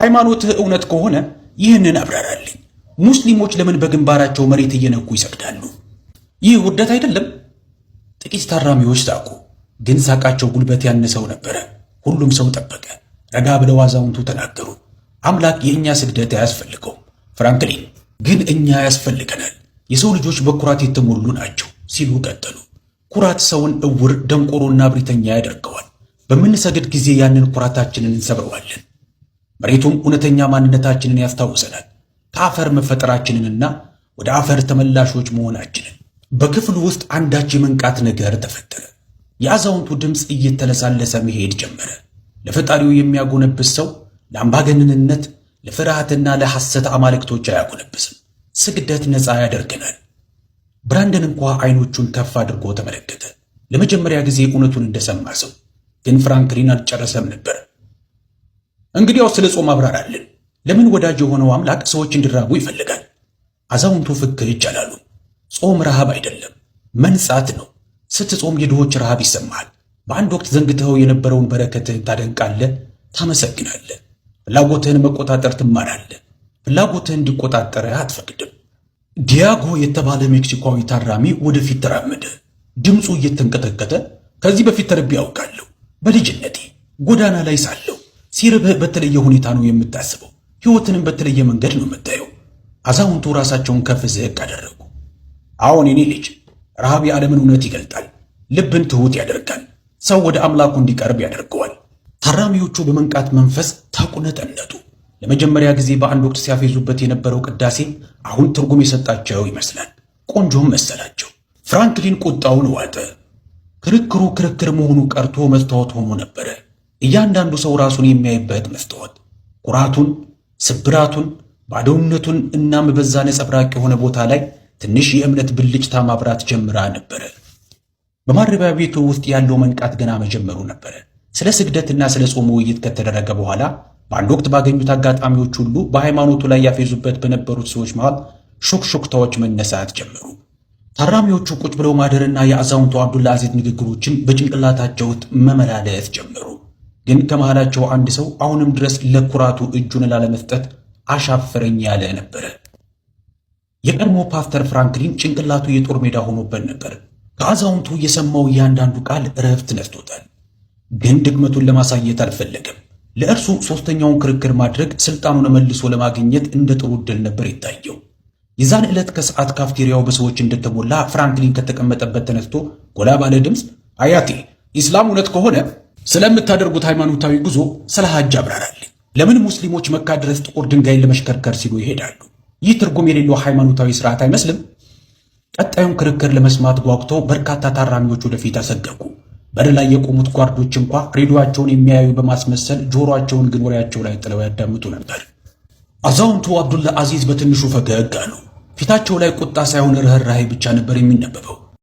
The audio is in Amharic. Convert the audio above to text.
ሃይማኖትህ እውነት ከሆነ ይህንን አብራራልኝ። ሙስሊሞች ለምን በግንባራቸው መሬት እየነኩ ይሰግዳሉ? ይህ ውርደት አይደለም? ጥቂት ታራሚዎች ሳቁ፣ ግን ሳቃቸው ጉልበት ያነሰው ነበረ። ሁሉም ሰው ጠበቀ። ረጋ ብለው አዛውንቱ ተናገሩ። አምላክ የእኛ ስግደት አያስፈልገውም ፍራንክሊን፣ ግን እኛ ያስፈልገናል። የሰው ልጆች በኩራት የተሞሉ ናቸው ሲሉ ቀጠሉ። ኩራት ሰውን እውር፣ ደንቆሮና ብሪተኛ ያደርገዋል። በምንሰግድ ጊዜ ያንን ኩራታችንን እንሰብረዋለን። መሬቱም እውነተኛ ማንነታችንን ያስታውሰናል፣ ከአፈር መፈጠራችንንና ወደ አፈር ተመላሾች መሆናችንን። በክፍሉ ውስጥ አንዳች የመንቃት ነገር ተፈጠረ። የአዛውንቱ ድምፅ እየተለሳለሰ መሄድ ጀመረ። ለፈጣሪው የሚያጎነብስ ሰው ለአምባገነንነት፣ ለፍርሃትና ለሐሰት አማልክቶች አያጎነብስም። ስግደት ነፃ ያደርገናል። ብራንደን እንኳ አይኖቹን ከፍ አድርጎ ተመለከተ፣ ለመጀመሪያ ጊዜ እውነቱን እንደሰማ ሰው። ግን ፍራንክሊን አልጨረሰም ነበር። እንግዲያው ስለ ጾም አብራራልን። ለምን ወዳጅ የሆነው አምላክ ሰዎች እንዲራቡ ይፈልጋል? አዛውንቱ ፍክች አላሉ። ጾም ረሃብ አይደለም፣ መንጻት ነው። ስትጾም የድሆች ረሃብ ይሰማሃል። በአንድ ወቅት ዘንግተኸው የነበረውን በረከትህን ታደንቃለህ፣ ታመሰግናለህ። ፍላጎትህን መቆጣጠር ትማራለህ። ፍላጎትህን እንዲቆጣጠርህ አትፈቅድም። ዲያጎ የተባለ ሜክሲኮዊ ታራሚ ወደፊት ተራመደ፣ ድምፁ እየተንቀጠቀጠ። ከዚህ በፊት ተርቤ ያውቃለሁ። በልጅነቴ ጎዳና ላይ ሳለሁ። ሲርብህ በተለየ ሁኔታ ነው የምታስበው፣ ሕይወትንም በተለየ መንገድ ነው የምታየው። አዛውንቱ ራሳቸውን ከፍ ዝቅ አደረጉ። አዎን የኔ ልጅ፣ ረሃብ የዓለምን እውነት ይገልጣል፣ ልብን ትሑት ያደርጋል፣ ሰው ወደ አምላኩ እንዲቀርብ ያደርገዋል። ታራሚዎቹ በመንቃት መንፈስ ተቁነጠነጡ። ለመጀመሪያ ጊዜ በአንድ ወቅት ሲያፌዙበት የነበረው ቅዳሴ አሁን ትርጉም የሰጣቸው ይመስላል። ቆንጆም መሰላቸው። ፍራንክሊን ቁጣውን ዋጠ። ክርክሩ ክርክር መሆኑ ቀርቶ መስታወት ሆኖ ነበረ። እያንዳንዱ ሰው ራሱን የሚያይበት መስታወት። ኩራቱን፣ ስብራቱን፣ ባዶነቱን እናም በዛ ነጸብራቅ የሆነ ቦታ ላይ ትንሽ የእምነት ብልጭታ ማብራት ጀምራ ነበረ። በማረቢያ ቤቱ ውስጥ ያለው መንቃት ገና መጀመሩ ነበረ። ስለ ስግደትና ስለ ጾም ውይይት ከተደረገ በኋላ በአንድ ወቅት ባገኙት አጋጣሚዎች ሁሉ በሃይማኖቱ ላይ ያፌዙበት በነበሩት ሰዎች መሃል ሹክሹክታዎች መነሳት ጀመሩ። ታራሚዎቹ ቁጭ ብለው ማደርና የአዛውንቱ አብዱላ አዚዝ ንግግሮችን በጭንቅላታቸው ውስጥ መመላለስ ጀመሩ። ግን ከመሃላቸው አንድ ሰው አሁንም ድረስ ለኩራቱ እጁን ላለመስጠት አሻፈረኝ ያለ ነበረ። የቀድሞ ፓስተር ፍራንክሊን ጭንቅላቱ የጦር ሜዳ ሆኖበት ነበር። ከአዛውንቱ የሰማው እያንዳንዱ ቃል እረፍት ነስቶታል። ግን ድክመቱን ለማሳየት አልፈለገም። ለእርሱ ሦስተኛውን ክርክር ማድረግ ስልጣኑን መልሶ ለማግኘት እንደ ጥሩ ዕድል ነበር ይታየው። የዛን ዕለት ከሰዓት ካፍቴሪያው በሰዎች እንደተሞላ ፍራንክሊን ከተቀመጠበት ተነስቶ ጎላ ባለ ድምፅ አያቴ፣ ኢስላም እውነት ከሆነ ስለምታደርጉት ሃይማኖታዊ ጉዞ ስለ ሐጅ አብራራልኝ። ለምን ሙስሊሞች መካ ድረስ ጥቁር ድንጋይን ለመሽከርከር ሲሉ ይሄዳሉ? ይህ ትርጉም የሌለው ሃይማኖታዊ ሥርዓት አይመስልም? ቀጣዩን ክርክር ለመስማት ጓጉተው በርካታ ታራሚዎች ወደፊት አሰገጉ። በር ላይ የቆሙት ጓርዶች እንኳ ሬዲዮአቸውን የሚያዩ በማስመሰል ጆሮአቸውን ግን ወሬያቸው ላይ ጥለው ያዳምጡ ነበር። አዛውንቱ አብዱላ አዚዝ በትንሹ ፈገግ አሉ። ፊታቸው ላይ ቁጣ ሳይሆን ርኅራኄ ብቻ ነበር የሚነበበው።